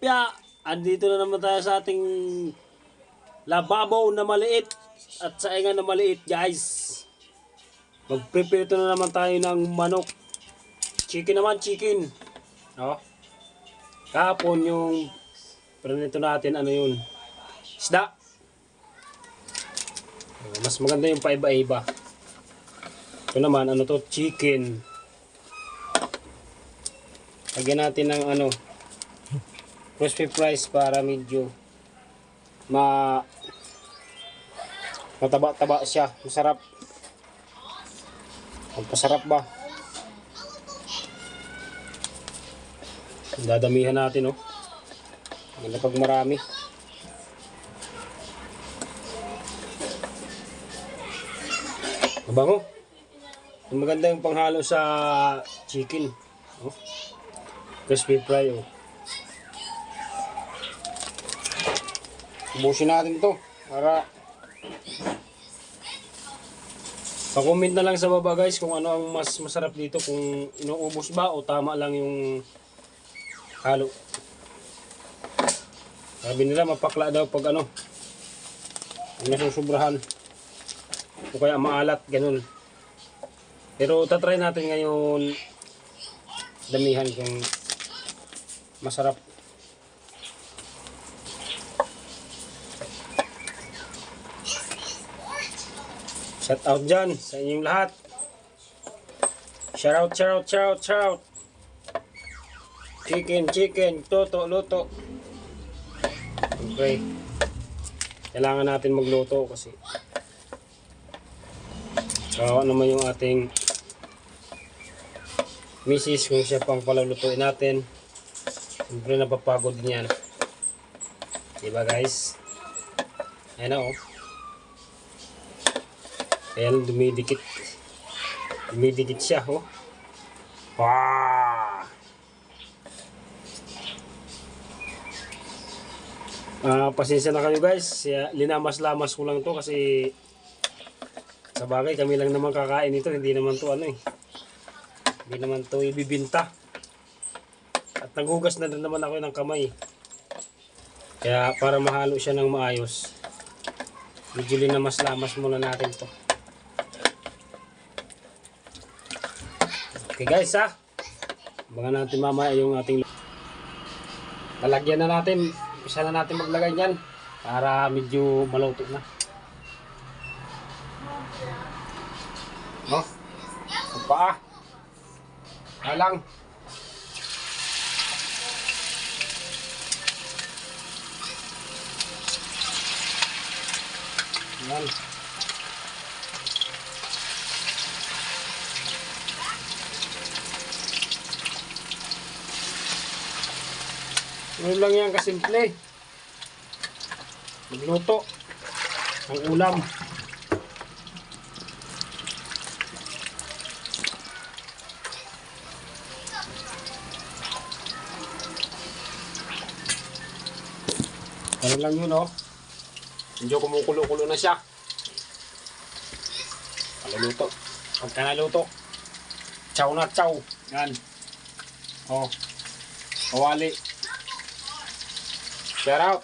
tilapia. Andito na naman tayo sa ating lababaw na maliit at saingan na maliit, guys. Mag-prepare na naman tayo ng manok. Chicken naman, chicken. Oh. Kahapon yung prinito natin, ano yun? Isda. Mas maganda yung paiba-iba. Ito naman, ano to? Chicken. Lagyan natin ng ano, crispy fries para medyo mataba-taba siya. Masarap. Magpasarap ba? Dadamihan natin, oh. Maganda pag marami. Mabango. Maganda yung panghalo sa chicken. Oh. Crispy fry, oh. Ubusin natin to para pa-comment na lang sa baba, guys, kung ano ang mas masarap dito, kung inuubos ba o tama lang yung halo. Sabi nila mapakla daw pag ano, nasusobrahan o kaya maalat, ganun. Pero tatry natin ngayon damihan kung masarap. Shout out dyan sa inyong lahat. Shout out, shout out, shout out, shout out. Chicken, chicken, luto, luto. Okay. Kailangan natin magluto kasi kawawa naman yung ating misis kung siya pang palulutuin natin. Siyempre napapagod niyan. Diba, guys? Ayan na, oh. Ayan, dumidikit. Dumidikit siya, oh. Wow! Pasensya na kayo, guys. Linamas-lamas ko lang to kasi sa bagay kami lang naman kakain ito. Hindi naman to ano eh. Hindi naman to ibibinta. At naghugas na rin naman ako ng kamay. Kaya para mahalo siya ng maayos, medyo linamas-lamas muna natin to. Okay, guys, ha. Abangan natin mamaya yung ating lalagyan na natin. Isa na natin maglagay dyan para medyo maluto na. Oh, ang paa. Halang. Yan. Ano lang yan kasimple. Magluto ang ulam. Ano lang yun, oh. Medyo kumukulo-kulo na siya. Paluluto. Pagka naluto, chow na chow. Yan. Oh. Kawali. Shout out.